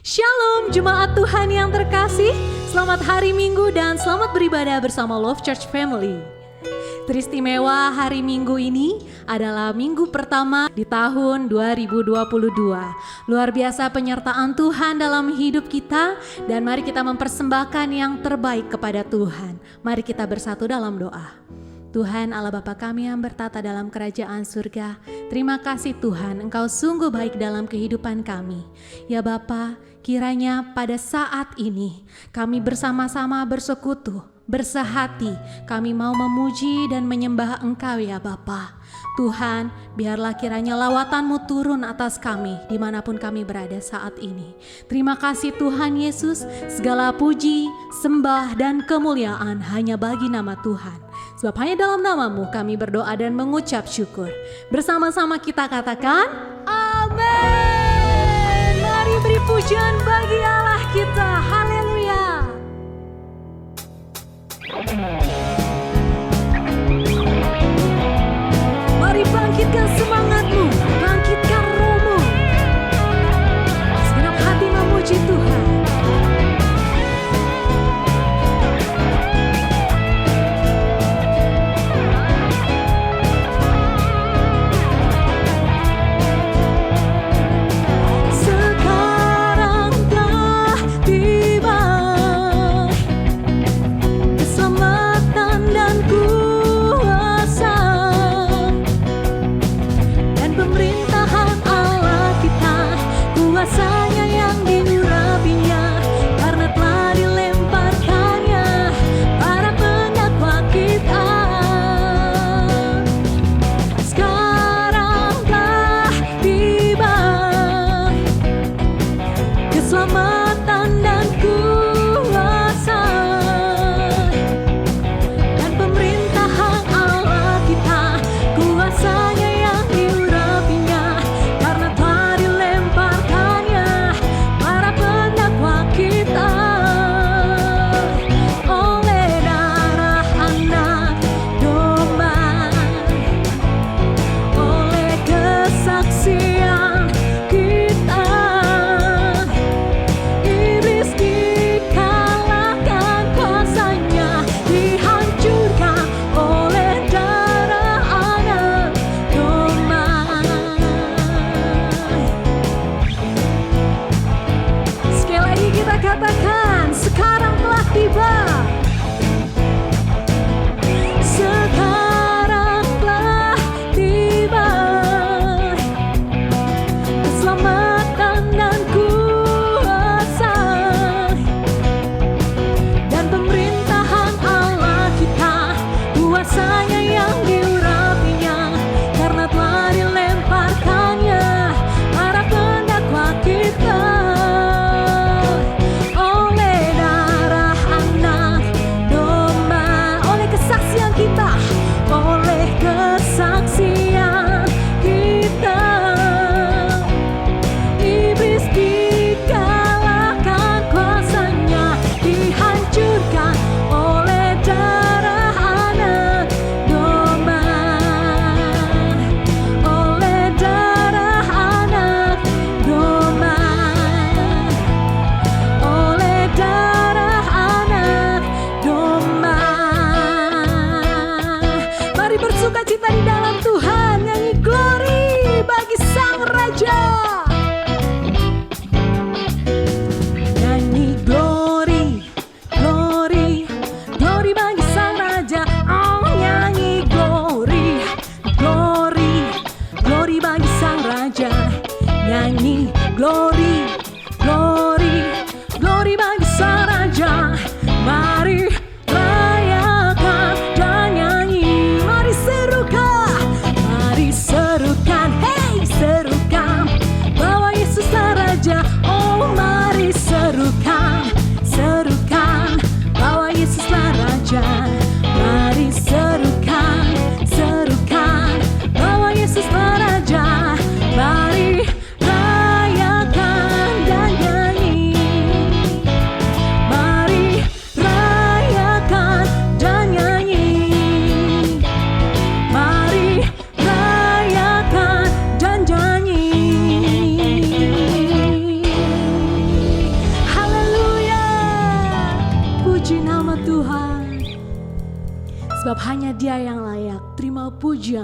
Shalom jemaat Tuhan yang terkasih, selamat hari Minggu dan selamat beribadah bersama Love Church Family. Teristimewa hari Minggu ini adalah minggu pertama di tahun 2022. Luar biasa penyertaan Tuhan dalam hidup kita dan mari kita mempersembahkan yang terbaik kepada Tuhan. Mari kita bersatu dalam doa. Tuhan Allah Bapa kami yang bertata dalam kerajaan surga, terima kasih Tuhan, Engkau sungguh baik dalam kehidupan kami. Ya Bapa, kiranya pada saat ini kami bersama-sama bersekutu, bersehati, kami mau memuji dan menyembah Engkau ya Bapa. Tuhan, biarlah kiranya lawatan-Mu turun atas kami dimanapun kami berada saat ini. Terima kasih Tuhan Yesus, segala puji, sembah dan kemuliaan hanya bagi nama Tuhan. Sebab hanya dalam nama-Mu kami berdoa dan mengucap syukur. Bersama-sama kita katakan, amin. Mari beri pujian bagi Allah kita, haleluya. Mari bangkitkan semangatmu, bangkitkan rohmu. Segenap hati memuji Tuhan. Rayakan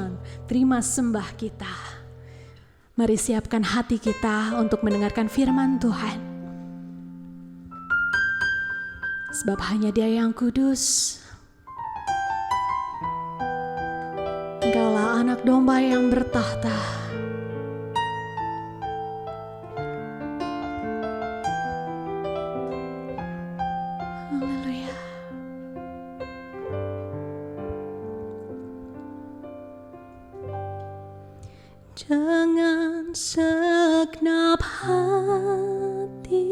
pujian, terima sembah kita. Mari siapkan hati kita untuk mendengarkan firman Tuhan. Sebab hanya Dia yang kudus. Engkaulah anak domba yang bertahta. Haleluya. Dengan segenap hati,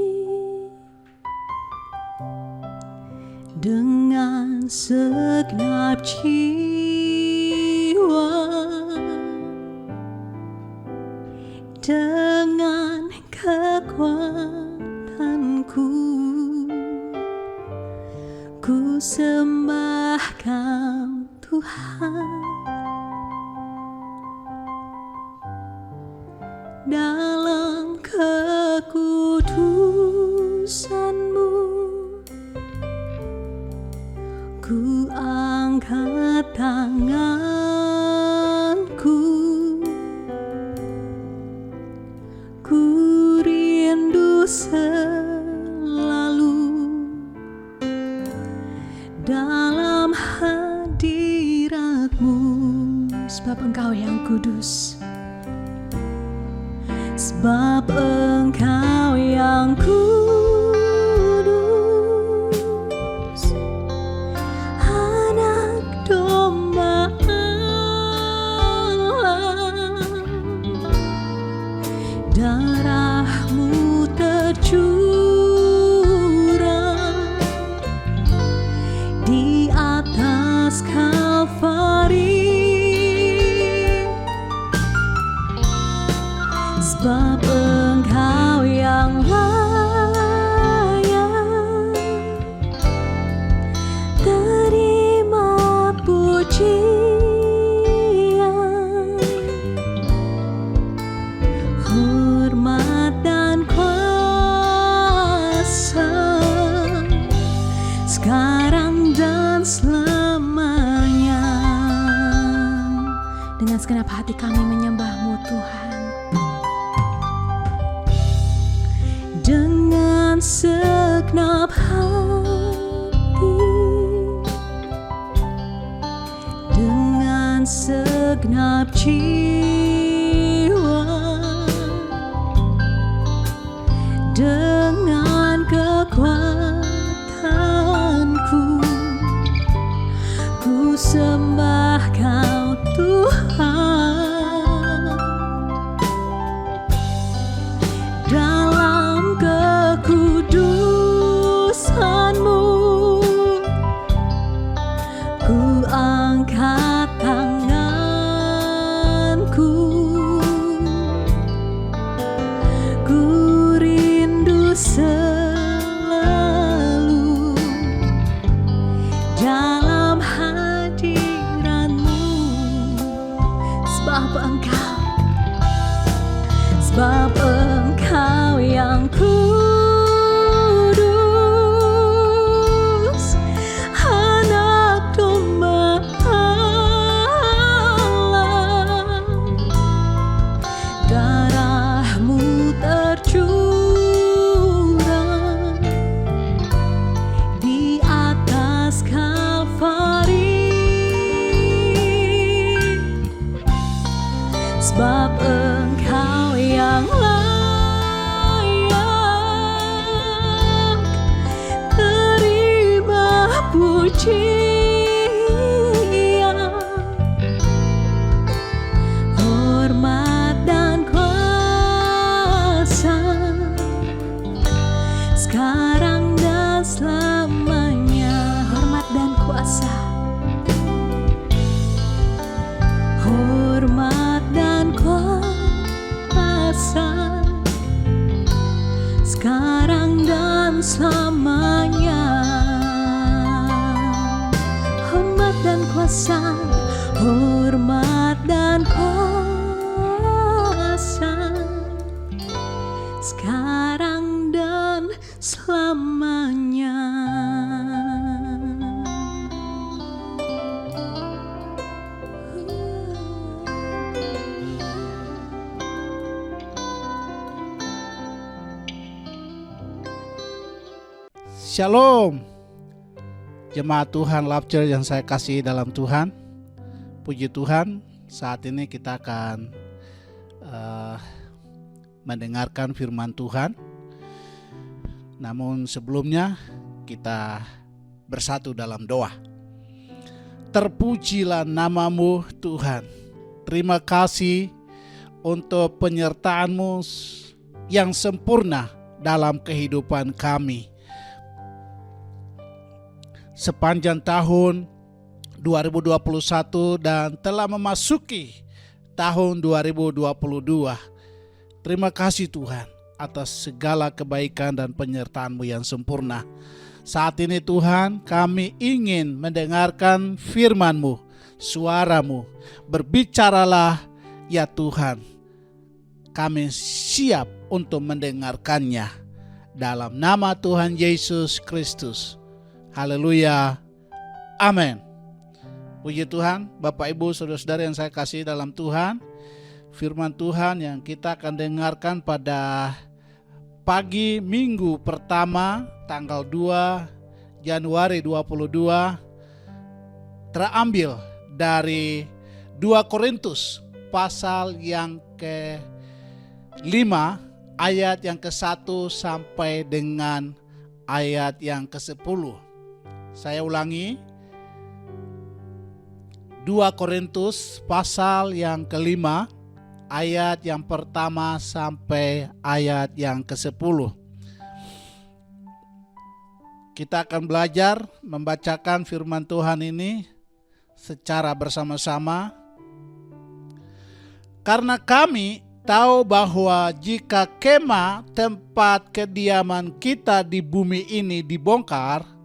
dengan segenap jiwa, dengan kekuatanku, ku sembah Kau Tuhan. Dalam kekudusan-Mu, ku angkat tanganku, ku rindu selalu dalam hadirat-Mu, sebab Engkau yang kudus. Sebab Engkau yang kudus, anak domba Allah, darah-Mu tercurah di atas Kalvari. Sebab Engkau yang layak terima pujian, hormat dan kuasa, sekarang dan selamanya. Dengan segenap hati kami menyembah-Mu Tuhan. Dengan segenap hati, dengan segenap jiwa, dengan kekuatanku, ku sembah Kau Tuhan. Kudusan-Mu, ku angkat tanganku, ku rindu selalu dalam hadirat-Mu. Sebab Engkau yang kudus, anak domba Allah, darah-Mu tercurah di atas Kalvari. Sebab Engkau yang layak terima pujian, hormat dan kuasa, sekarang dan selamanya. Hormat dan kuasa, hormat dan kuasa, sekarang dan selamanya. Hormat dan kuasa, hormat dan kuasa, sekarang dan selamanya. Shalom, jemaat Tuhan Love Church yang saya kasih dalam Tuhan. Puji Tuhan, saat ini kita akan mendengarkan firman Tuhan. Namun sebelumnya kita bersatu dalam doa. Terpujilah namamu Tuhan. Terima kasih untuk penyertaan-Mu yang sempurna dalam kehidupan kami. Sepanjang tahun 2021 dan telah memasuki tahun 2022. Terima kasih Tuhan atas segala kebaikan dan penyertaan-Mu yang sempurna. Saat ini Tuhan, kami ingin mendengarkan firman-Mu, suara-Mu. Berbicaralah ya Tuhan. Kami siap untuk mendengarkannya. Dalam nama Tuhan Yesus Kristus. Haleluya. Amin. Puji Tuhan, Bapak Ibu Saudara-saudara yang saya kasih dalam Tuhan. Firman Tuhan yang kita akan dengarkan pada pagi minggu pertama tanggal 2 Januari 2022 terambil dari 2 Korintus pasal yang ke-5 ayat yang ke-1 sampai dengan ayat yang ke-10. Saya ulangi, 2 Korintus pasal yang ke-5 ayat yang pertama sampai ayat yang ke-10. Kita akan belajar membacakan firman Tuhan ini secara bersama-sama. Karena kami tahu bahwa jika kemah tempat kediaman kita di bumi ini dibongkar,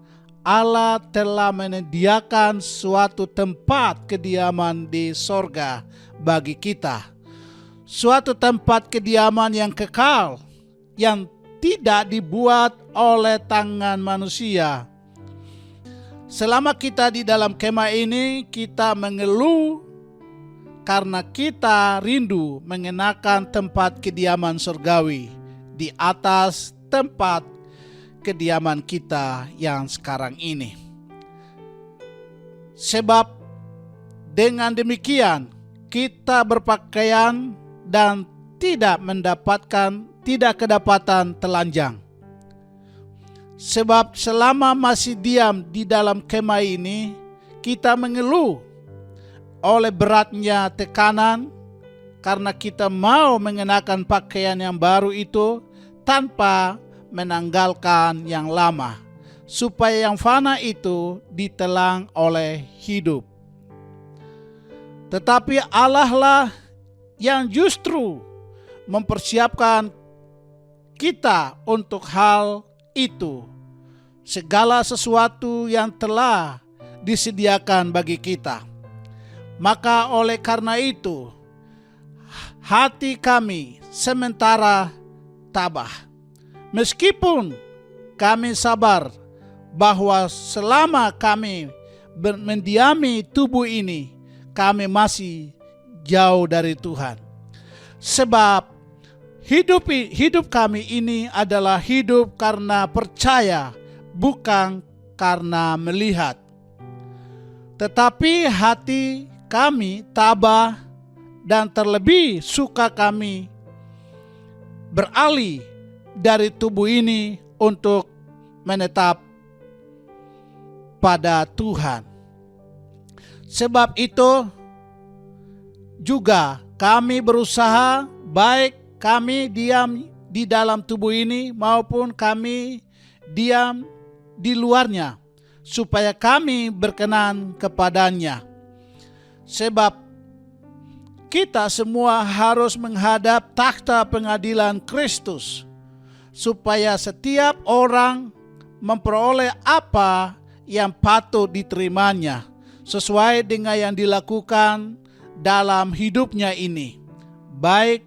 Allah telah menyediakan suatu tempat kediaman di sorga bagi kita. Suatu tempat kediaman yang kekal, yang tidak dibuat oleh tangan manusia. Selama kita di dalam kemah ini, kita mengeluh karena kita rindu mengenakan tempat kediaman surgawi di atas tempat kediaman kita yang sekarang ini. Sebab dengan demikian kita berpakaian dan tidak kedapatan telanjang. Sebab selama masih diam di dalam kemah ini, kita mengeluh oleh beratnya tekanan karena kita mau mengenakan pakaian yang baru itu tanpa menanggalkan yang lama, supaya yang fana itu ditelan oleh hidup. Tetapi Allah lah yang justru mempersiapkan kita untuk hal itu. Segala sesuatu yang telah disediakan bagi kita. Maka oleh karena itu, hati kami sementara tabah. Meskipun kami sabar bahwa selama kami mendiami tubuh ini, kami masih jauh dari Tuhan. Sebab hidup kami ini adalah hidup karena percaya, bukan karena melihat. Tetapi hati kami tabah dan terlebih suka kami beralih dari tubuh ini untuk menetap pada Tuhan. Sebab itu juga kami berusaha, baik kami diam di dalam tubuh ini maupun kami diam di luarnya, supaya kami berkenan kepadanya. Sebab kita semua harus menghadap takhta pengadilan Kristus, supaya setiap orang memperoleh apa yang patut diterimanya sesuai dengan yang dilakukan dalam hidupnya ini, baik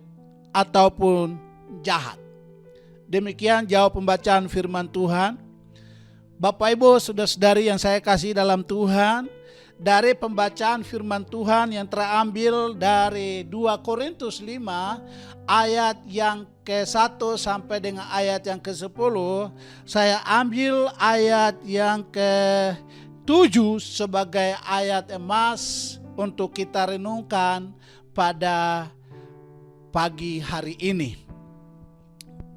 ataupun jahat. Demikian jawab pembacaan firman Tuhan. Bapak Ibu saudara-saudari yang saya kasih dalam Tuhan, dari pembacaan firman Tuhan yang terambil dari 2 Korintus 5 ayat yang ke-1 sampai dengan ayat yang ke-10. Saya ambil ayat yang ke-7 sebagai ayat emas untuk kita renungkan pada pagi hari ini,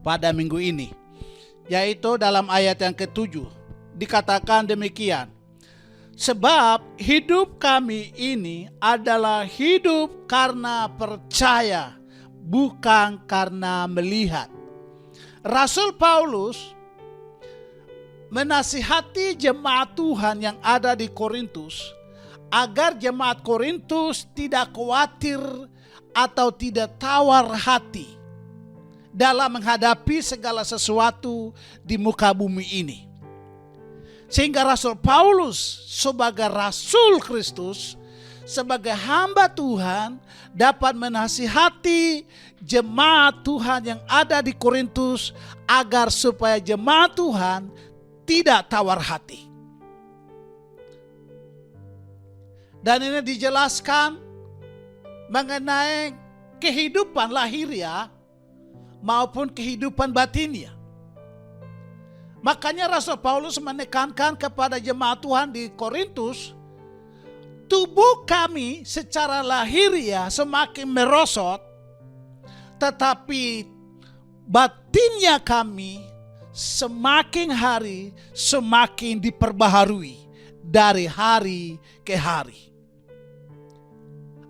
pada minggu ini, yaitu dalam ayat yang ke-7 dikatakan demikian. Sebab hidup kami ini adalah hidup karena percaya, bukan karena melihat. Rasul Paulus menasihati jemaat Tuhan yang ada di Korintus agar jemaat Korintus tidak khawatir atau tidak tawar hati dalam menghadapi segala sesuatu di muka bumi ini. Sehingga Rasul Paulus sebagai Rasul Kristus, sebagai hamba Tuhan, dapat menasihati jemaat Tuhan yang ada di Korintus agar supaya jemaat Tuhan tidak tawar hati. Dan ini dijelaskan mengenai kehidupan lahiriah maupun kehidupan batinia. Makanya Rasul Paulus menekankan kepada jemaat Tuhan di Korintus, tubuh kami secara lahiriah semakin merosot, tetapi batinnya kami semakin hari semakin diperbaharui dari hari ke hari.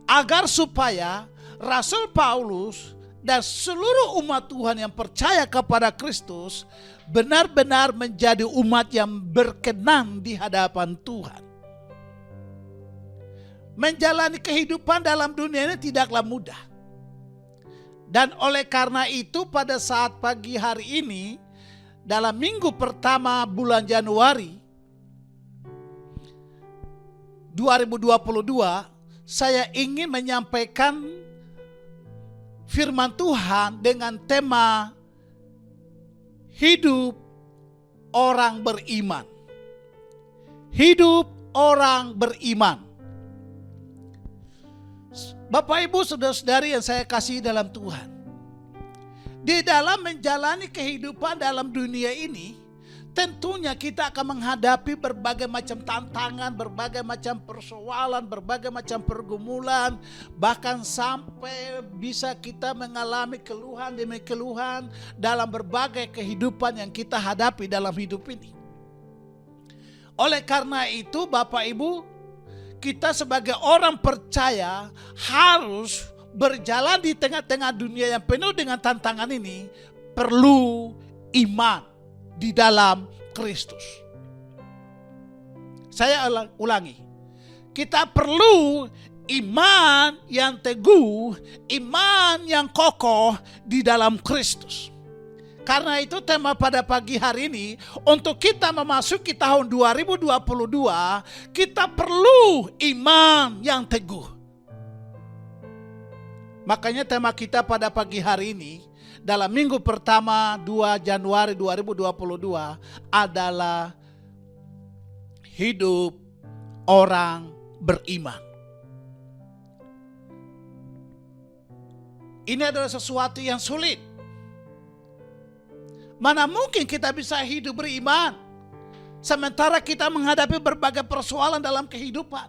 Agar supaya Rasul Paulus dan seluruh umat Tuhan yang percaya kepada Kristus benar-benar menjadi umat yang berkenan di hadapan Tuhan. Menjalani kehidupan dalam dunia ini tidaklah mudah. Dan oleh karena itu pada saat pagi hari ini, dalam minggu pertama bulan Januari 2022, saya ingin menyampaikan firman Tuhan dengan tema hidup orang beriman. Hidup orang beriman. Bapak, Ibu, saudara-saudari yang saya kasih dalam Tuhan, di dalam menjalani kehidupan dalam dunia ini, tentunya kita akan menghadapi berbagai macam tantangan, berbagai macam persoalan, berbagai macam pergumulan, bahkan sampai bisa kita mengalami keluhan demi keluhan dalam berbagai kehidupan yang kita hadapi dalam hidup ini. Oleh karena itu, Bapak Ibu, kita sebagai orang percaya harus berjalan di tengah-tengah dunia yang penuh dengan tantangan ini, perlu iman di dalam Kristus. Saya ulangi, kita perlu iman yang teguh, iman yang kokoh di dalam Kristus. Karena itu tema pada pagi hari ini, untuk kita memasuki tahun 2022, kita perlu iman yang teguh. Makanya tema kita pada pagi hari ini, dalam minggu pertama 2 Januari 2022 adalah hidup orang beriman. Ini adalah sesuatu yang sulit. Mana mungkin kita bisa hidup beriman sementara kita menghadapi berbagai persoalan dalam kehidupan,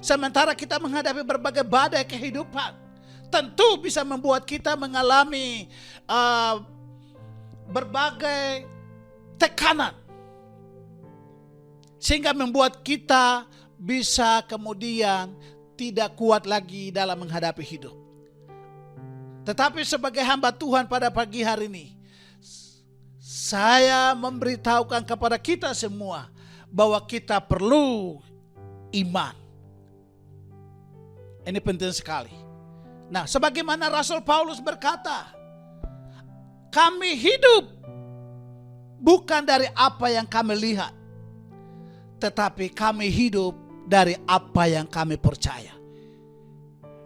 sementara kita menghadapi berbagai badai kehidupan. Tentu bisa membuat kita mengalami berbagai tekanan, sehingga membuat kita bisa kemudian tidak kuat lagi dalam menghadapi hidup. Tetapi sebagai hamba Tuhan pada pagi hari ini, saya memberitahukan kepada kita semua bahwa kita perlu iman. Ini penting sekali. Nah, sebagaimana Rasul Paulus berkata, kami hidup bukan dari apa yang kami lihat, tetapi kami hidup dari apa yang kami percaya.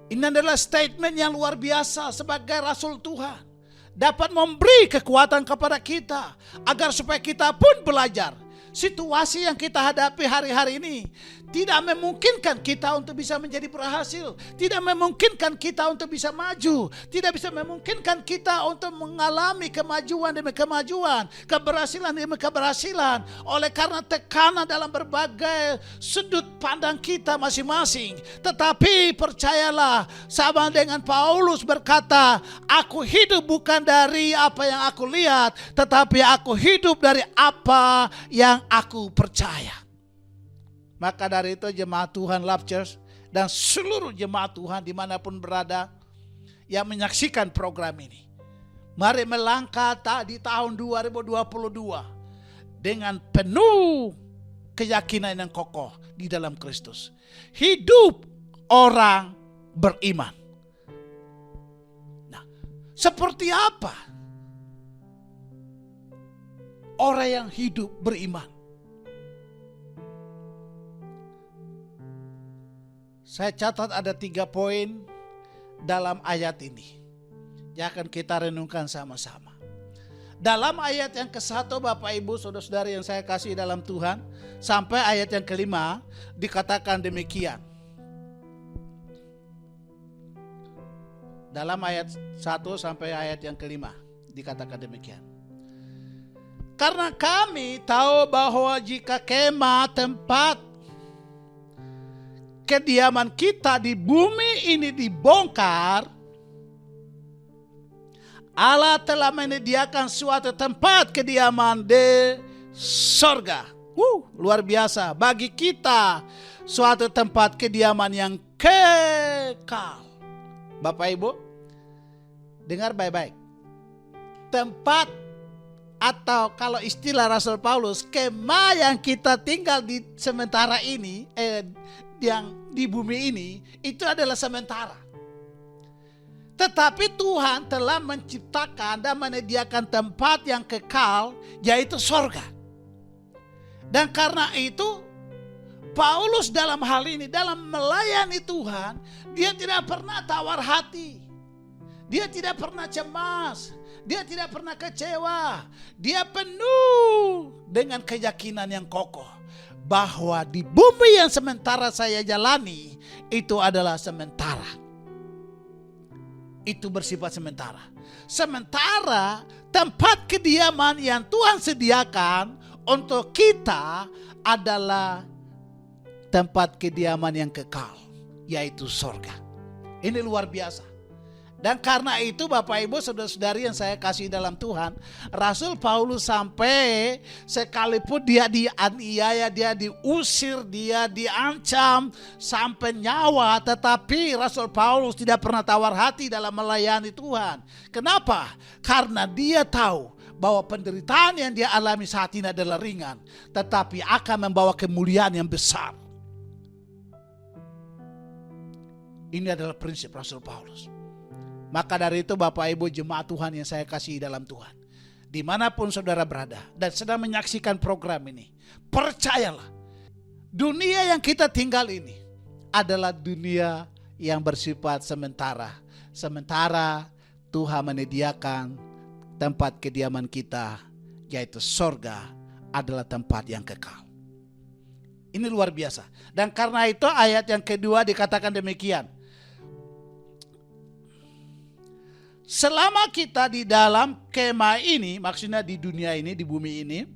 Ini adalah statement yang luar biasa sebagai Rasul Tuhan. Dapat memberi kekuatan kepada kita agar supaya kita pun belajar Situasi yang kita hadapi hari-hari ini tidak memungkinkan kita untuk bisa menjadi berhasil, tidak memungkinkan kita untuk bisa maju, tidak bisa memungkinkan kita untuk mengalami kemajuan demi kemajuan, keberhasilan demi keberhasilan, oleh karena tekanan dalam berbagai sudut pandang kita masing-masing. Tetapi percayalah, sama dengan Paulus berkata, aku hidup bukan dari apa yang aku lihat, tetapi aku hidup dari apa yang aku percaya. Maka dari itu jemaat Tuhan Love Church dan seluruh jemaat Tuhan dimanapun berada yang menyaksikan program ini, mari melangkah di tahun 2022 dengan penuh keyakinan yang kokoh di dalam Kristus. Hidup orang beriman. Nah, seperti apa orang yang hidup beriman? Saya catat ada 3 poin dalam ayat ini yang akan kita renungkan sama-sama. Dalam ayat yang ke-1, Bapak Ibu Saudara-saudari yang saya kasih dalam Tuhan, sampai ayat yang ke-5 dikatakan demikian. Dalam ayat 1 sampai ayat yang ke-5 dikatakan demikian. Karena kami tahu bahwa jika kemah tempat kediaman kita di bumi ini dibongkar, Allah telah menyediakan suatu tempat kediaman di sorga. Luar biasa. Bagi kita suatu tempat kediaman yang kekal. Bapak Ibu, dengar baik-baik. Tempat, atau kalau istilah Rasul Paulus, kemah yang kita tinggal di sementara ini, yang di bumi ini, itu adalah sementara. Tetapi Tuhan telah menciptakan dan menyediakan tempat yang kekal, yaitu sorga. Dan karena itu Paulus dalam hal ini, dalam melayani Tuhan, dia tidak pernah tawar hati, dia tidak pernah cemas, dia tidak pernah kecewa. Dia penuh dengan keyakinan yang kokoh bahwa di bumi yang sementara saya jalani itu adalah sementara. Itu bersifat sementara. Sementara tempat kediaman yang Tuhan sediakan untuk kita adalah tempat kediaman yang kekal, yaitu sorga. Ini luar biasa. Dan karena itu Bapak Ibu Saudara-saudari yang saya kasih dalam Tuhan, Rasul Paulus sampai sekalipun dia dianiaya, dia diusir, dia diancam sampai nyawa, tetapi Rasul Paulus tidak pernah tawar hati dalam melayani Tuhan. Kenapa? Karena dia tahu bahwa penderitaan yang dia alami saat ini adalah ringan, tetapi akan membawa kemuliaan yang besar. Ini adalah prinsip Rasul Paulus. Maka dari itu Bapak Ibu jemaat Tuhan yang saya kasih dalam Tuhan, dimanapun saudara berada dan sedang menyaksikan program ini, percayalah, dunia yang kita tinggal ini adalah dunia yang bersifat sementara. Sementara Tuhan menyediakan tempat kediaman kita, yaitu sorga, adalah tempat yang kekal. Ini luar biasa. Dan karena itu ayat yang kedua dikatakan demikian. Selama kita di dalam kemah ini, maksudnya di dunia ini, di bumi ini,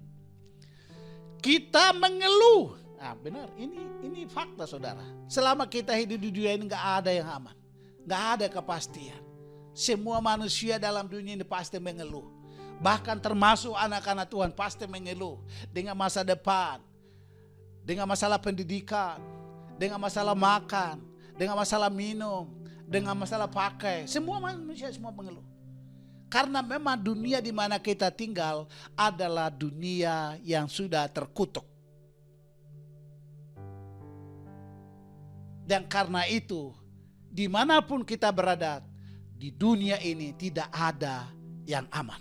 kita mengeluh. Nah, benar, ini fakta saudara. Selama kita hidup di dunia ini gak ada yang aman, gak ada kepastian. Semua manusia dalam dunia ini pasti mengeluh. Bahkan termasuk anak-anak Tuhan pasti mengeluh dengan masa depan, dengan masalah pendidikan, dengan masalah makan, dengan masalah minum, dengan masalah pakai. Semua manusia semua mengeluh. Karena memang dunia di mana kita tinggal adalah dunia yang sudah terkutuk. Dan karena itu, dimanapun kita berada di dunia ini tidak ada yang aman.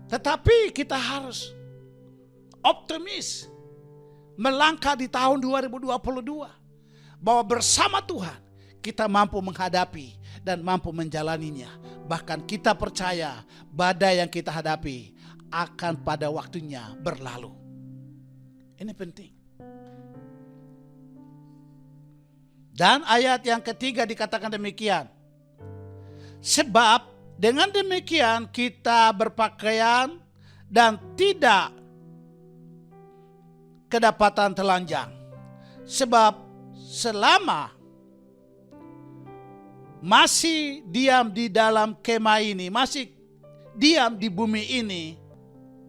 Tetapi kita harus optimis melangkah di tahun 2022 bahwa bersama Tuhan kita mampu menghadapi dan mampu menjalaninya. Bahkan kita percaya badai yang kita hadapi akan pada waktunya berlalu. Ini penting. Dan ayat yang ketiga dikatakan demikian. Sebab dengan demikian kita berpakaian dan tidak kedapatan telanjang. Sebab selama masih diam di dalam kemah ini, masih diam di bumi ini,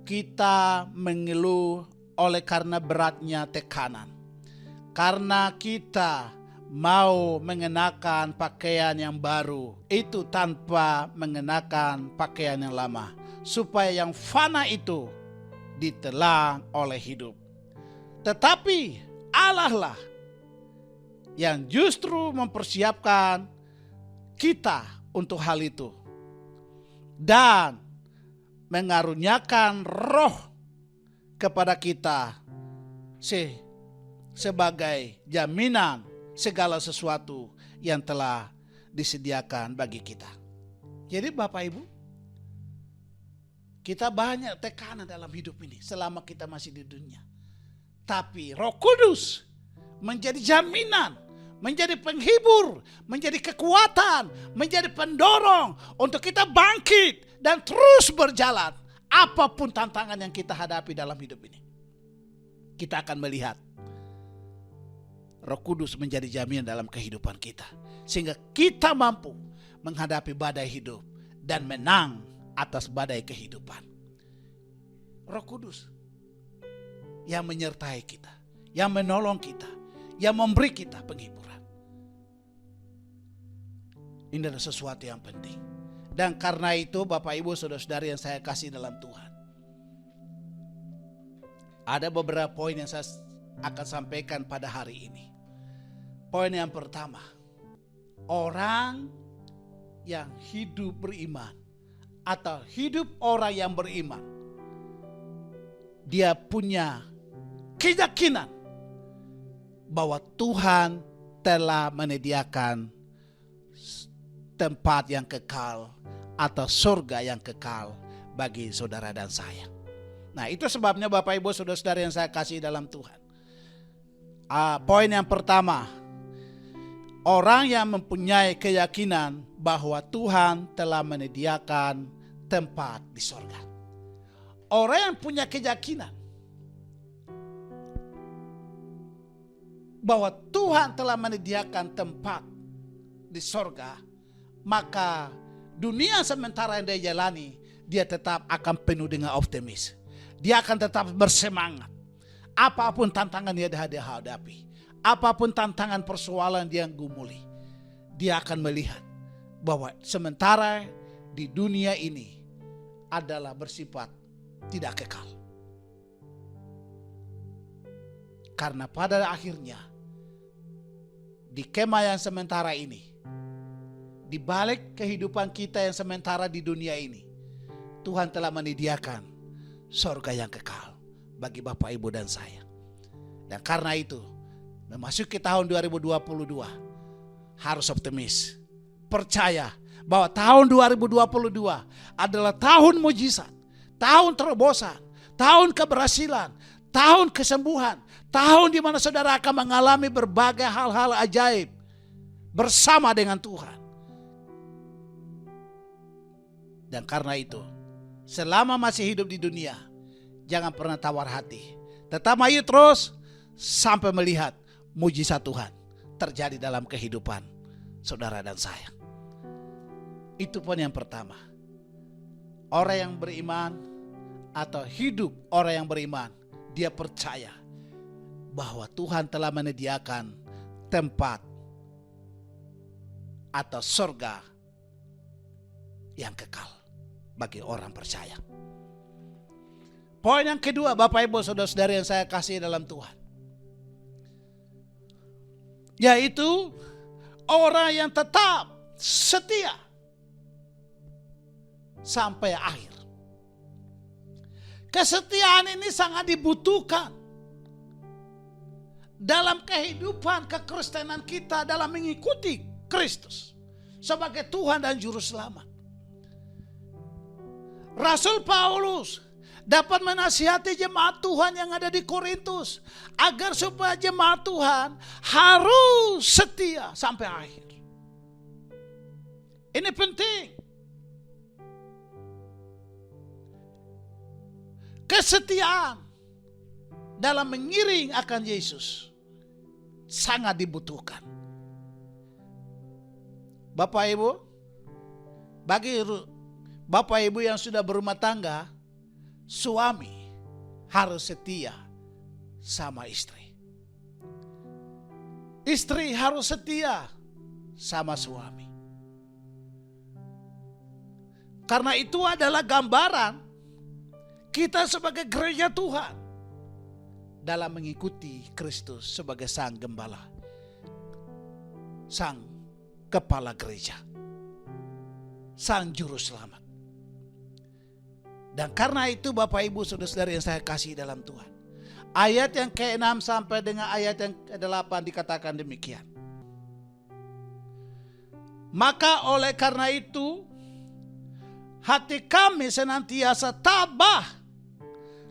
kita mengeluh oleh karena beratnya tekanan. Karena kita mau mengenakan pakaian yang baru, itu tanpa mengenakan pakaian yang lama, supaya yang fana itu ditelan oleh hidup. Tetapi Allah lah yang justru mempersiapkan kita untuk hal itu dan mengaruniakan roh kepada kita sebagai jaminan segala sesuatu yang telah disediakan bagi kita. Jadi Bapak Ibu, kita banyak tekanan dalam hidup ini selama kita masih di dunia. Tapi Roh Kudus menjadi jaminan, menjadi penghibur, menjadi kekuatan, menjadi pendorong untuk kita bangkit dan terus berjalan. Apapun tantangan yang kita hadapi dalam hidup ini, kita akan melihat Roh Kudus menjadi jaminan dalam kehidupan kita. Sehingga kita mampu menghadapi badai hidup dan menang atas badai kehidupan. Roh Kudus yang menyertai kita, yang menolong kita, yang memberi kita penghiburan. Ini adalah sesuatu yang penting. Dan karena itu Bapak Ibu Saudara-saudari yang saya kasih dalam Tuhan, ada beberapa poin yang saya akan sampaikan pada hari ini. Poin yang pertama, orang yang hidup beriman atau hidup orang yang beriman, dia punya keyakinan bahwa Tuhan telah menyediakan tempat yang kekal atau surga yang kekal bagi saudara dan saya. Nah, itu sebabnya Bapak Ibu Saudara-saudara yang saya kasih dalam Tuhan. Poin yang pertama, orang yang mempunyai keyakinan bahwa Tuhan telah menyediakan tempat di surga. Orang yang punya keyakinan bahwa Tuhan telah menyediakan tempat di surga, maka dunia sementara yang dia jalani, dia tetap akan penuh dengan optimis. Dia akan tetap bersemangat. Apapun tantangan yang dia hadapi, apapun tantangan persoalan dia gumuli, dia akan melihat bahwa sementara di dunia ini adalah bersifat tidak kekal. Karena pada akhirnya di kemah yang sementara ini, di balik kehidupan kita yang sementara di dunia ini, Tuhan telah menyediakan surga yang kekal bagi Bapak, Ibu, dan saya. Dan karena itu, memasuki tahun 2022, harus optimis. Percaya bahwa tahun 2022 adalah tahun mujizat, tahun terobosan, tahun keberhasilan, tahun kesembuhan, tahun di mana saudara akan mengalami berbagai hal-hal ajaib bersama dengan Tuhan. Dan karena itu, selama masih hidup di dunia, jangan pernah tawar hati. Tetap maju terus sampai melihat mujizat Tuhan terjadi dalam kehidupan saudara dan saya. Itu poin yang pertama. Orang yang beriman atau hidup orang yang beriman, dia percaya bahwa Tuhan telah menyediakan tempat atau surga yang kekal bagi orang percaya. Poin yang kedua, Bapak, Ibu, Saudara-saudari yang saya kasih dalam Tuhan, yaitu orang yang tetap setia sampai akhir. Kesetiaan ini sangat dibutuhkan dalam kehidupan kekristenan kita dalam mengikuti Kristus sebagai Tuhan dan Juru Selamat. Rasul Paulus dapat menasihati jemaat Tuhan yang ada di Korintus, agar supaya jemaat Tuhan harus setia sampai akhir. Ini penting. Kesetiaan dalam mengiring akan Yesus sangat dibutuhkan. Bapak Ibu, bagi Bapak Ibu yang sudah berumah tangga, suami harus setia sama istri. Istri harus setia sama suami. Karena itu adalah gambaran kita sebagai gereja Tuhan dalam mengikuti Kristus sebagai sang gembala, sang kepala gereja, sang juru selamat. Dan karena itu Bapak Ibu Saudara-saudari yang saya kasih dalam Tuhan, ayat yang ke-6 sampai dengan ayat yang ke-8 dikatakan demikian. Maka oleh karena itu hati kami senantiasa tabah,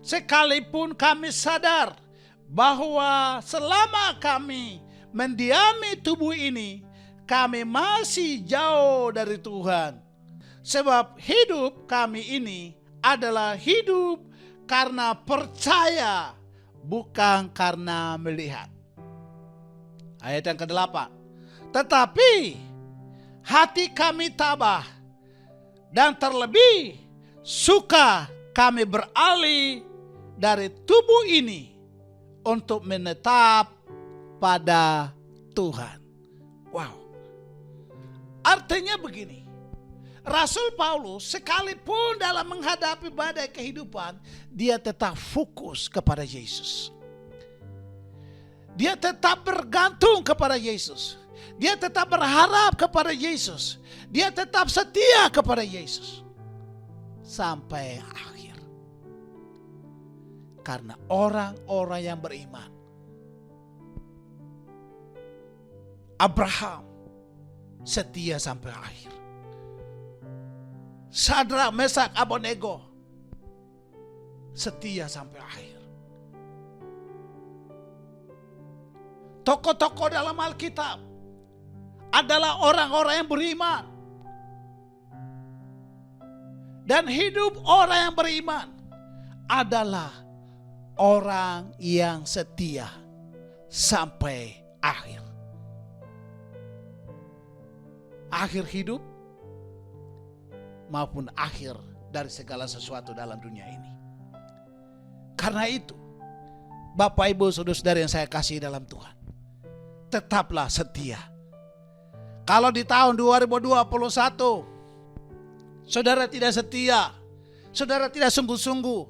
sekalipun kami sadar bahwa selama kami mendiami tubuh ini, kami masih jauh dari Tuhan. Sebab hidup kami ini adalah hidup karena percaya, bukan karena melihat. Ayat yang ke-8. Tetapi hati kami tabah, dan terlebih suka kami beralih dari tubuh ini untuk menetap pada Tuhan. Wow. Artinya begini, Rasul Paulus sekalipun dalam menghadapi badai kehidupan, dia tetap fokus kepada Yesus. Dia tetap bergantung kepada Yesus. Dia tetap berharap kepada Yesus. Dia tetap setia kepada Yesus sampai akhir. Karena orang-orang yang beriman, Abraham setia sampai akhir. Sadrak, Mesak, Abednego setia sampai akhir. Tokoh-tokoh dalam Alkitab adalah orang-orang yang beriman. Dan hidup orang yang beriman adalah orang yang setia sampai akhir. Akhir hidup maupun akhir dari segala sesuatu dalam dunia ini. Karena itu, Bapak Ibu Saudara-saudari yang saya kasih dalam Tuhan, tetaplah setia. Kalau di tahun 2021 saudara tidak setia, saudara tidak sungguh-sungguh,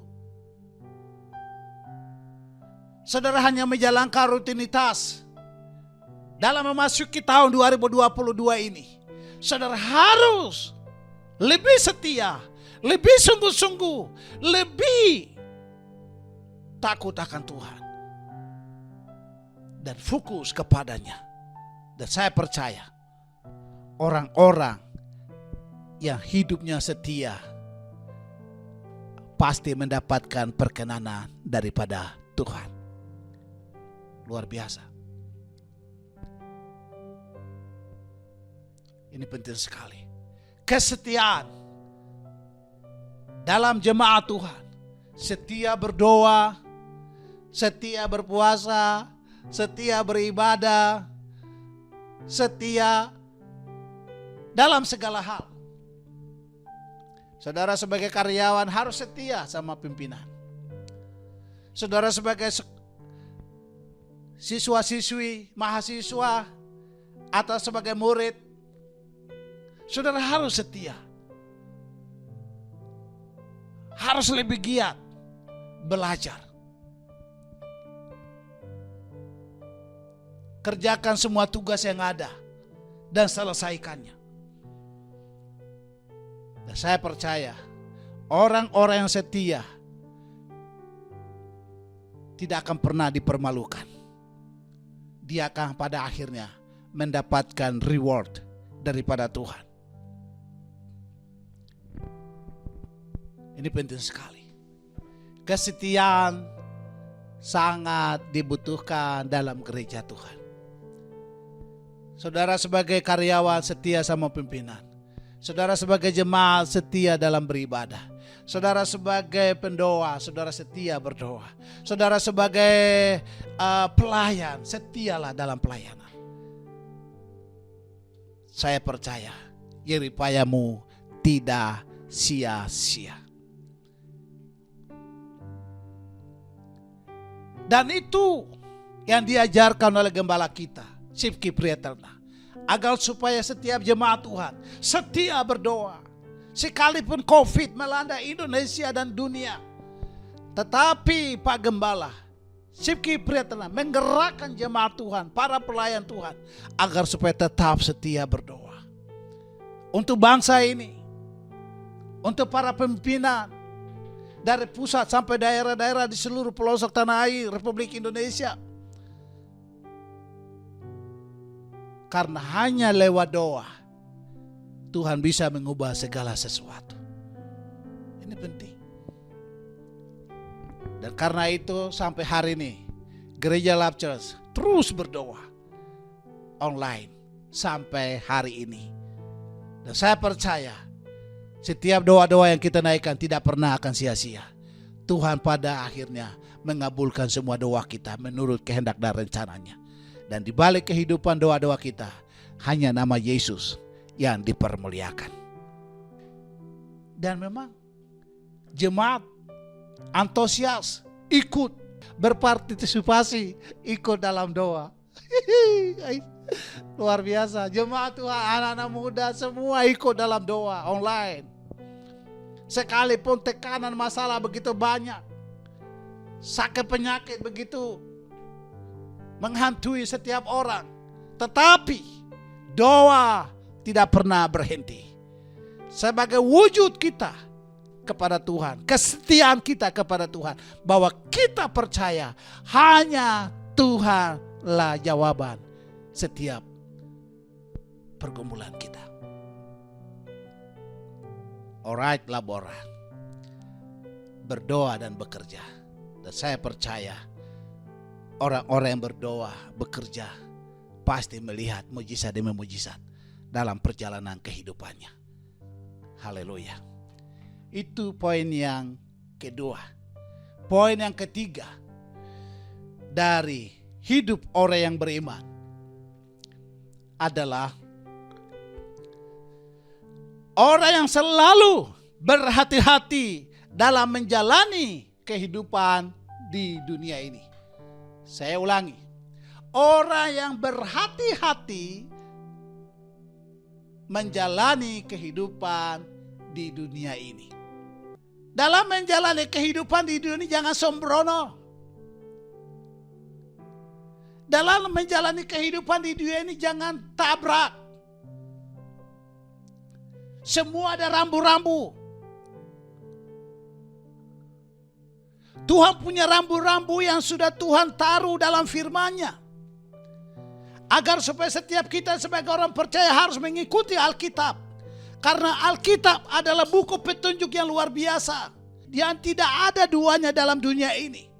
saudara hanya menjalankan rutinitas dalam memasuki tahun 2022 ini, saudara harus lebih setia, lebih sungguh-sungguh, lebih takut akan Tuhan dan fokus kepadanya. Dan saya percaya orang-orang yang hidupnya setia pasti mendapatkan perkenanan daripada Tuhan. Luar biasa. Ini penting sekali. Kesetiaan dalam jemaat Tuhan. Setia berdoa, setia berpuasa, setia beribadah, setia dalam segala hal. Saudara sebagai karyawan harus setia sama pimpinan. Saudara sebagai siswa-siswi, mahasiswa, atau sebagai murid, saudara harus setia. Harus lebih giat belajar. Kerjakan semua tugas yang ada dan selesaikannya. Dan saya percaya orang-orang yang setia tidak akan pernah dipermalukan. Dia akan pada akhirnya mendapatkan reward daripada Tuhan. Ini penting sekali. Kesetiaan sangat dibutuhkan dalam gereja Tuhan. Saudara sebagai karyawan setia sama pimpinan. Saudara sebagai jemaat setia dalam beribadah. Saudara sebagai pendoa, saudara setia berdoa. Saudara sebagai pelayan, setialah dalam pelayanan. Saya percaya jeripayamu tidak sia-sia. Dan itu yang diajarkan oleh gembala kita, Sipki Prieterna, agar supaya setiap jemaat Tuhan setia berdoa. Sekalipun COVID melanda Indonesia dan dunia, tetapi Pak Gembala Sipki Prieterna menggerakkan jemaat Tuhan, para pelayan Tuhan, agar supaya tetap setia berdoa. Untuk bangsa ini, untuk para pimpinan, dari pusat sampai daerah-daerah di seluruh pelosok tanah air Republik Indonesia. Karena hanya lewat doa Tuhan bisa mengubah segala sesuatu. Ini penting. Dan karena itu sampai hari ini Gereja Love Church terus berdoa online sampai hari ini. Dan saya percaya setiap doa-doa yang kita naikkan tidak pernah akan sia-sia. Tuhan pada akhirnya mengabulkan semua doa kita menurut kehendak dan rencananya. Dan di balik kehidupan doa-doa kita, hanya nama Yesus yang dipermuliakan. Dan memang jemaat antusias ikut berpartisipasi, ikut dalam doa. Luar biasa, jemaat Tuhan, anak-anak muda semua ikut dalam doa online. Sekalipun tekanan masalah begitu banyak, sakit penyakit begitu menghantui setiap orang, tetapi doa tidak pernah berhenti. Sebagai wujud kita kepada Tuhan, kesetiaan kita kepada Tuhan, bahwa kita percaya hanya Tuhanlah jawaban setiap pergumulan kita. Alright, labora, berdoa dan bekerja. Dan saya percaya orang-orang yang berdoa, bekerja, pasti melihat mujizat demi mujizat dalam perjalanan kehidupannya. Haleluya. Itu poin yang kedua. Poin yang ketiga dari hidup orang yang beriman adalah orang yang selalu berhati-hati dalam menjalani kehidupan di dunia ini. Saya ulangi, orang yang berhati-hati menjalani kehidupan di dunia ini. Dalam menjalani kehidupan di dunia ini jangan sembrono. Dalam menjalani kehidupan di dunia ini jangan tabrak. Semua ada rambu-rambu. Tuhan punya rambu-rambu yang sudah Tuhan taruh dalam firman-Nya. Agar supaya setiap kita sebagai orang percaya harus mengikuti Alkitab. Karena Alkitab adalah buku petunjuk yang luar biasa. Yang tidak ada duanya dalam dunia ini.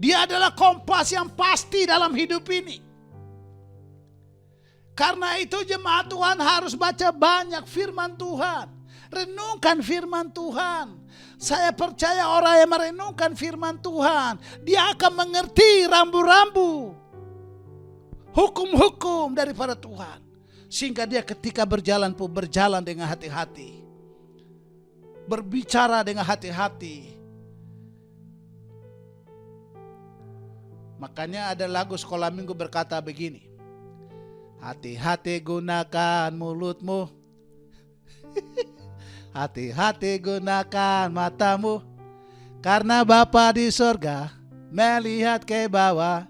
Dia adalah kompas yang pasti dalam hidup ini. Karena itu jemaat Tuhan harus baca banyak firman Tuhan. Renungkan firman Tuhan. Saya percaya orang yang merenungkan firman Tuhan, dia akan mengerti rambu-rambu, hukum-hukum daripada Tuhan. Sehingga dia ketika berjalan pun berjalan dengan hati-hati. Berbicara dengan hati-hati. Makanya ada lagu sekolah minggu berkata begini. Hati-hati gunakan mulutmu. Hati-hati gunakan matamu. Karena Bapa di sorga melihat ke bawah.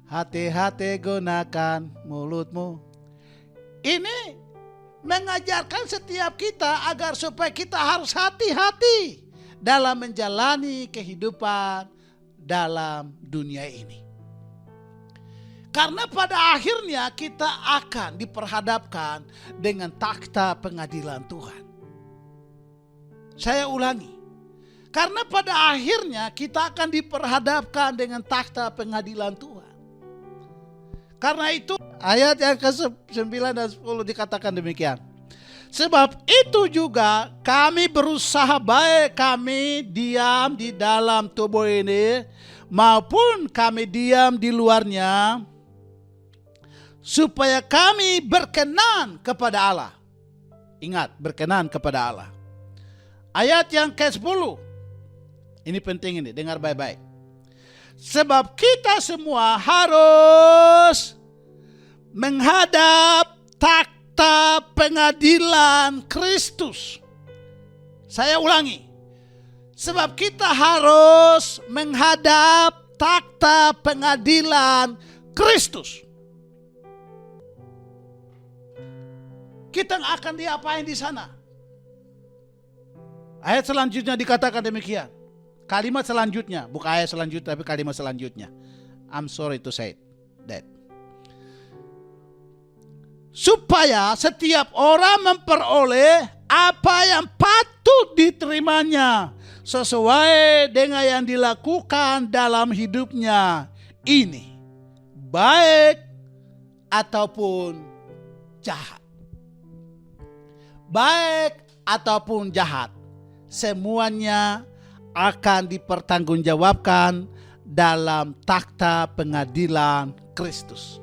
Hati-hati gunakan mulutmu. Ini mengajarkan setiap kita agar supaya kita harus hati-hati dalam menjalani kehidupan dalam dunia ini. Karena pada akhirnya kita akan diperhadapkan dengan takhta pengadilan Tuhan. Saya ulangi. Karena pada akhirnya kita akan diperhadapkan dengan takhta pengadilan Tuhan. Karena itu ayat yang ke-9 dan 10 dikatakan demikian. Sebab itu juga kami berusaha baik kami diam di dalam tubuh ini maupun kami diam di luarnya, supaya kami berkenan kepada Allah. Ingat, berkenan kepada Allah. Ayat yang ke-10. Ini penting ini, dengar baik-baik. Sebab kita semua harus menghadap takhta pengadilan Kristus. Saya ulangi. Sebab kita harus menghadap takhta pengadilan Kristus. Kita akan diapain di sana? Ayat selanjutnya dikatakan demikian. Kalimat selanjutnya, bukan ayat selanjutnya tapi kalimat selanjutnya. I'm sorry to say that. Supaya setiap orang memperoleh apa yang patut diterimanya sesuai dengan yang dilakukan dalam hidupnya ini, baik ataupun jahat. Baik ataupun jahat, semuanya akan dipertanggungjawabkan dalam takhta pengadilan Kristus.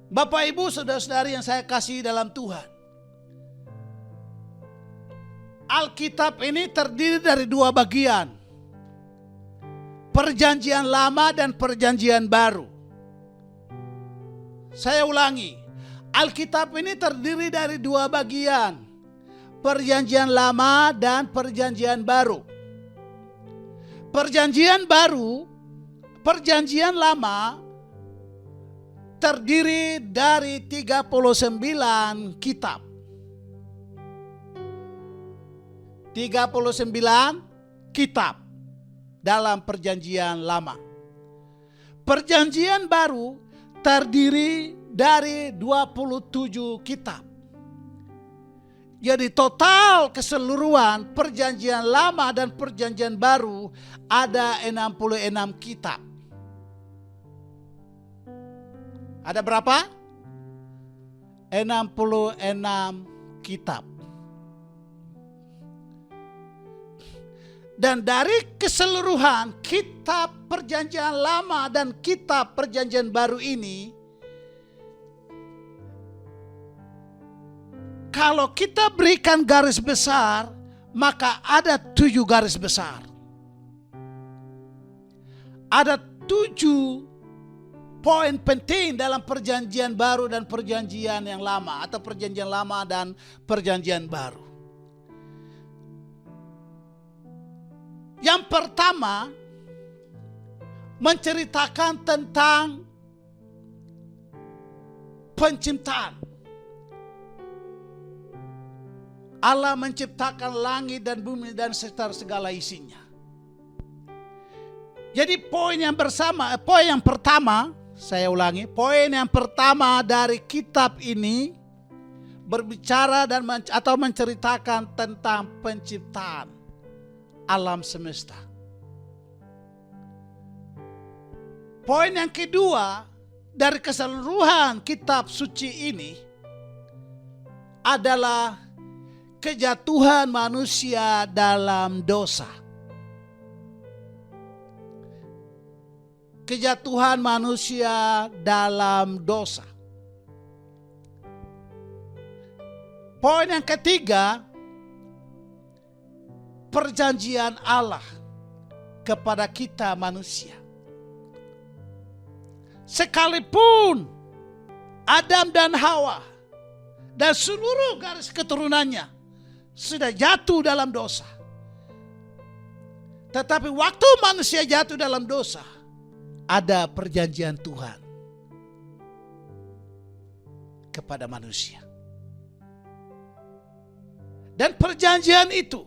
Bapak, Ibu, saudara-saudari yang saya kasih dalam Tuhan, Alkitab ini terdiri dari dua bagian, Perjanjian Lama dan Perjanjian Baru. Saya ulangi, Alkitab ini terdiri dari dua bagian, Perjanjian Lama dan Perjanjian Baru. Perjanjian Lama terdiri dari 39 kitab. 39 kitab dalam Perjanjian Lama. Perjanjian Baru terdiri dari 27 kitab. Jadi total keseluruhan Perjanjian Lama dan Perjanjian Baru ada 66 kitab. Ada berapa? 66 kitab. Dan dari keseluruhan kitab Perjanjian Lama dan kitab Perjanjian Baru ini, kalau kita berikan garis besar, maka ada 7 garis besar. Ada 7 poin penting dalam Perjanjian Baru dan Perjanjian yang Lama, atau Perjanjian Lama dan Perjanjian Baru. Yang pertama, menceritakan tentang penciptaan. Allah menciptakan langit dan bumi dan serta segala isinya. Jadi poin yang pertama, saya ulangi, poin yang pertama dari kitab ini berbicara atau menceritakan tentang penciptaan alam semesta. Poin yang kedua dari keseluruhan kitab suci ini adalah kejatuhan manusia dalam dosa. Kejatuhan manusia dalam dosa. Poin yang ketiga, perjanjian Allah kepada kita manusia. Sekalipun Adam dan Hawa dan seluruh garis keturunannya sudah jatuh dalam dosa, tetapi waktu manusia jatuh dalam dosa, ada perjanjian Tuhan kepada manusia. Dan perjanjian itu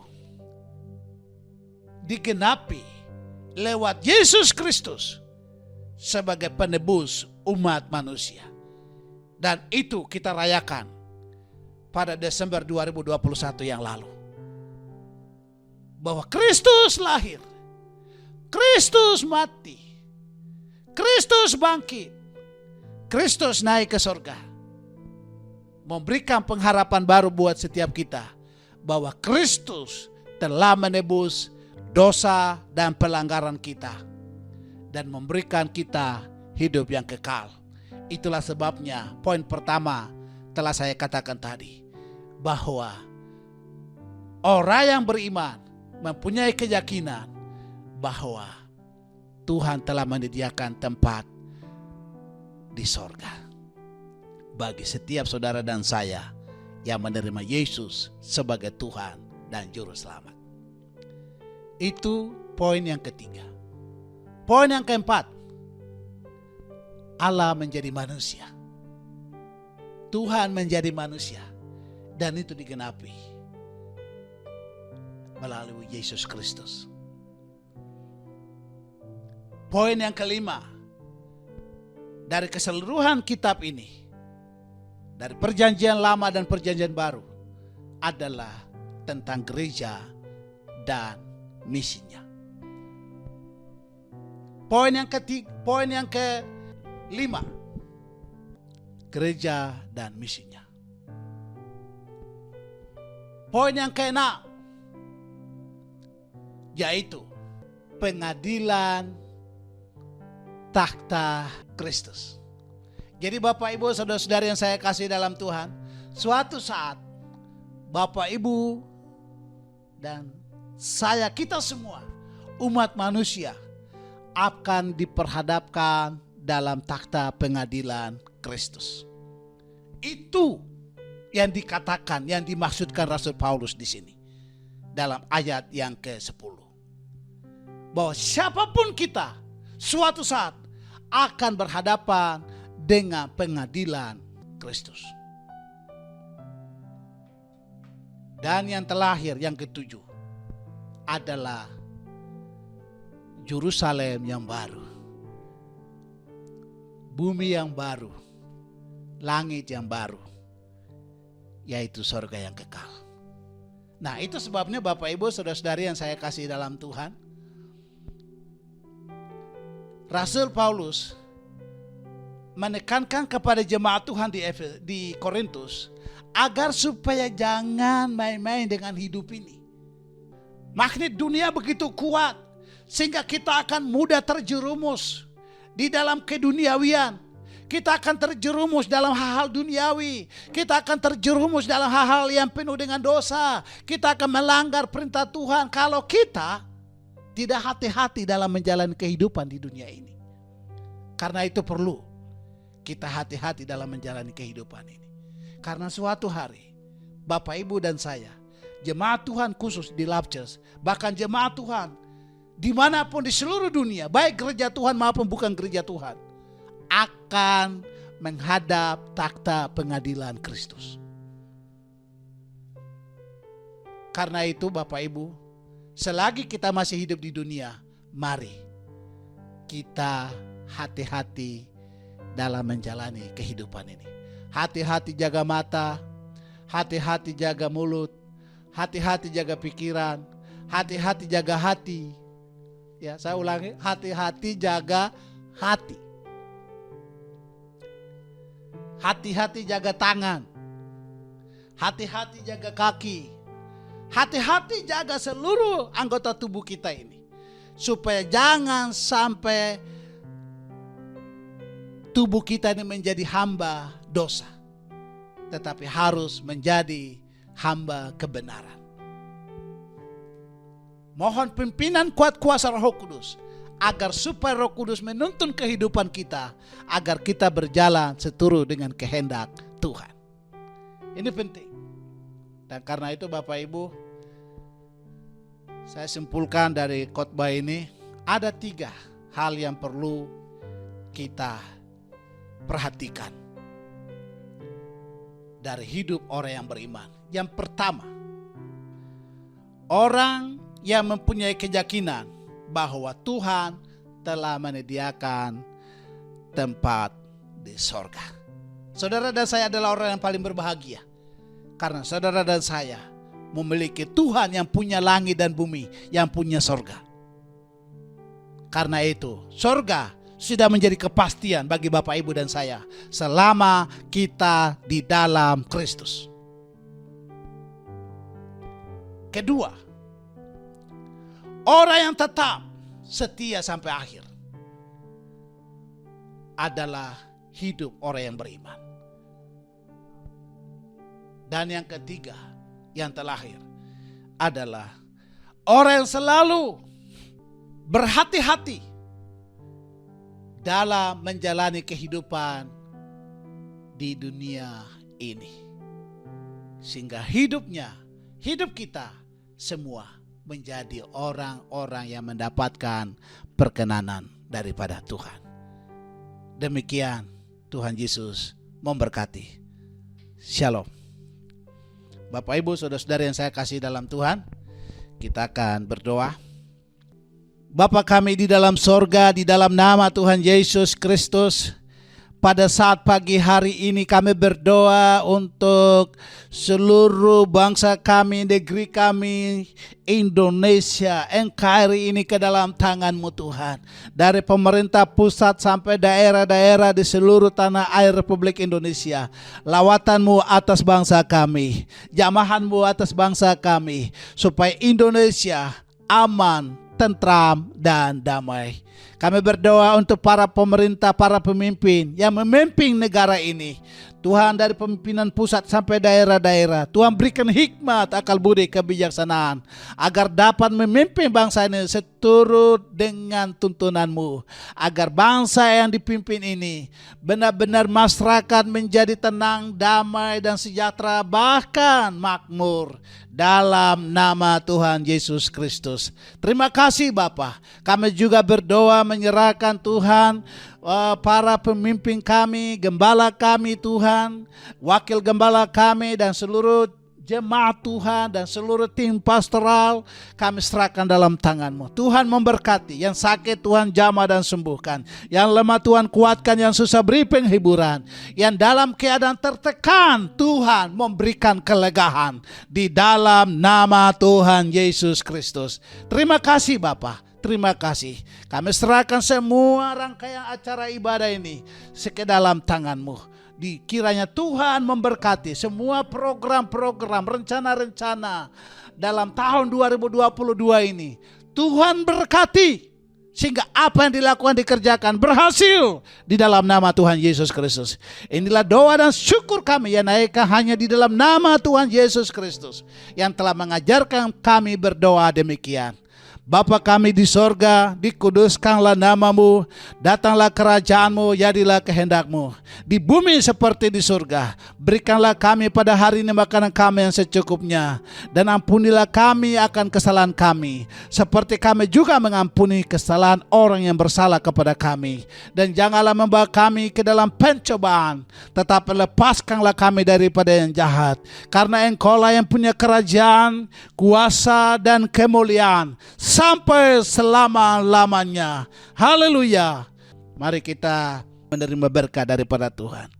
digenapi lewat Yesus Kristus sebagai penebus umat manusia. Dan itu kita rayakan pada Desember 2021 yang lalu. bahwa Kristus lahir, Kristus mati, Kristus bangkit, Kristus naik ke surga, memberikan pengharapan baru buat setiap kita bahwa Kristus telah menebus dosa dan pelanggaran kita dan memberikan kita hidup yang kekal. Itulah sebabnya poin pertama telah saya katakan tadi, bahwa orang yang beriman mempunyai keyakinan bahwa Tuhan telah menyediakan tempat di sorga bagi setiap saudara dan saya yang menerima Yesus sebagai Tuhan dan Juru Selamat. Itu poin yang ketiga. Poin yang keempat, Allah menjadi manusia. Tuhan menjadi manusia, dan itu digenapi melalui Yesus Kristus. Poin yang kelima, dari keseluruhan kitab ini, dari perjanjian lama dan perjanjian baru, adalah tentang gereja dan misinya. Poin yang kelima, gereja dan misinya. Poin yang keenam, yaitu pengadilan takhta Kristus. Jadi Bapak Ibu saudara-saudari yang saya kasih dalam Tuhan, suatu saat Bapak Ibu dan saya, kita semua umat manusia akan diperhadapkan dalam takhta pengadilan Kristus. Itu yang dikatakan, yang dimaksudkan Rasul Paulus di sini dalam ayat yang ke-10. Bahwa siapapun kita suatu saat akan berhadapan dengan pengadilan Kristus. Dan yang terakhir, yang ketujuh, adalah Yerusalem yang baru, bumi yang baru, langit yang baru, yaitu surga yang kekal. Nah, itu sebabnya Bapak Ibu saudara-saudari yang saya kasih dalam Tuhan, Rasul Paulus menekankan kepada jemaat Tuhan di Korintus agar supaya jangan main-main dengan hidup ini. Magnet dunia begitu kuat sehingga kita akan mudah terjerumus di dalam keduniawian. Kita akan terjerumus dalam hal-hal duniawi. Kita akan terjerumus dalam hal-hal yang penuh dengan dosa. Kita akan melanggar perintah Tuhan kalau kita tidak hati-hati dalam menjalani kehidupan di dunia ini. Karena itu perlu kita hati-hati dalam menjalani kehidupan ini. Karena suatu hari Bapak Ibu dan saya, jemaat Tuhan khusus di Love Church, bahkan jemaat Tuhan dimanapun di seluruh dunia, baik gereja Tuhan maupun bukan gereja Tuhan, akan menghadap takhta pengadilan Kristus. Karena itu Bapak Ibu, selagi kita masih hidup di dunia, mari kita hati-hati dalam menjalani kehidupan ini. Hati-hati jaga mata, hati-hati jaga mulut, hati-hati jaga pikiran, hati-hati jaga hati. Ya, saya ulangi, hati-hati jaga hati. Hati-hati jaga tangan. Hati-hati jaga kaki. Hati-hati jaga seluruh anggota tubuh kita ini. Supaya jangan sampai tubuh kita ini menjadi hamba dosa. Tetapi harus menjadi hamba kebenaran. Mohon pimpinan kuat kuasa Roh Kudus agar supaya Roh Kudus menuntun kehidupan kita agar kita berjalan seturut dengan kehendak Tuhan. Ini penting. Dan karena itu Bapak Ibu, saya simpulkan dari khotbah ini ada 3 hal yang perlu kita perhatikan dari hidup orang yang beriman. Yang pertama, orang yang mempunyai keyakinan bahwa Tuhan telah menyediakan tempat di sorga. Saudara dan saya adalah orang yang paling berbahagia. Karena saudara dan saya memiliki Tuhan yang punya langit dan bumi, yang punya sorga. Karena itu, sorga sudah menjadi kepastian bagi Bapak, Ibu, dan saya selama kita di dalam Kristus. Kedua, orang yang tetap setia sampai akhir adalah hidup orang yang beriman. Dan yang ketiga, yang terakhir adalah orang yang selalu berhati-hati dalam menjalani kehidupan di dunia ini. Sehingga hidup kita semua menjadi orang-orang yang mendapatkan perkenanan daripada Tuhan. Demikian Tuhan Yesus memberkati. Shalom. Bapak, Ibu, saudara-saudara yang saya kasih dalam Tuhan, kita akan berdoa. Bapa kami di dalam sorga, di dalam nama Tuhan Yesus Kristus, pada saat pagi hari ini kami berdoa untuk seluruh bangsa kami, negeri kami, Indonesia, NKRI ini ke dalam tangan-Mu Tuhan. Dari pemerintah pusat sampai daerah-daerah di seluruh tanah air Republik Indonesia. Lawatan-Mu atas bangsa kami, jamahan-Mu atas bangsa kami, supaya Indonesia aman, tentram, dan damai. Kami berdoa untuk para pemerintah, para pemimpin yang memimpin negara ini. Tuhan, dari pemimpinan pusat sampai daerah-daerah, Tuhan berikan hikmat, akal budi, kebijaksanaan, agar dapat memimpin bangsa ini seturut dengan tuntunan-Mu. Agar bangsa yang dipimpin ini benar-benar masyarakat menjadi tenang, damai, dan sejahtera, bahkan makmur. Dalam nama Tuhan Yesus Kristus. Terima kasih Bapa. Kami juga berdoa menyerahkan Tuhan para pemimpin kami, gembala kami Tuhan, wakil gembala kami, dan seluruh jemaat Tuhan dan seluruh tim pastoral kami serahkan dalam tangan-Mu. Tuhan memberkati, yang sakit Tuhan jamah dan sembuhkan, yang lemah Tuhan kuatkan, yang susah beri penghiburan, yang dalam keadaan tertekan Tuhan memberikan kelegaan di dalam nama Tuhan Yesus Kristus. Terima kasih Bapa. Terima kasih. Kami serahkan semua rangkaian acara ibadah ini ke dalam tangan-Mu. Kiranya Tuhan memberkati semua program-program, rencana-rencana dalam tahun 2022 ini. Tuhan berkati sehingga apa yang dilakukan dikerjakan berhasil di dalam nama Tuhan Yesus Kristus. Inilah doa dan syukur kami yang naikkan hanya di dalam nama Tuhan Yesus Kristus yang telah mengajarkan kami berdoa demikian. Bapa kami di sorga, dikuduskanlah nama-Mu, datanglah kerajaan-Mu, jadilah kehendak-Mu di bumi seperti di surga. Berikanlah kami pada hari ini makanan kami yang secukupnya, dan ampunilah kami akan kesalahan kami, seperti kami juga mengampuni kesalahan orang yang bersalah kepada kami. Dan janganlah membawa kami ke dalam pencobaan, tetapi lepaskanlah kami daripada yang jahat. Karena Engkau-lah yang punya kerajaan, kuasa, dan kemuliaan sampai selama-lamanya. Haleluya. Mari kita menerima berkat daripada Tuhan.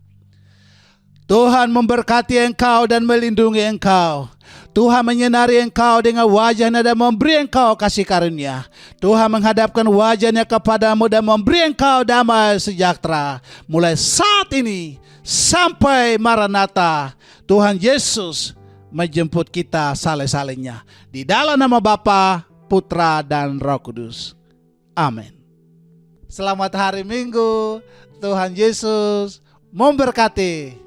Tuhan memberkati engkau dan melindungi engkau. Tuhan menyinari engkau dengan wajah-Nya dan memberi engkau kasih karunia. Tuhan menghadapkan wajah-Nya kepadamu dan memberi engkau damai sejahtera. Mulai saat ini sampai Maranatha, Tuhan Yesus menjemput kita saleh-salehnya. Di dalam nama Bapa, Putra, dan Roh Kudus. Amin. Selamat hari Minggu. Tuhan Yesus memberkati.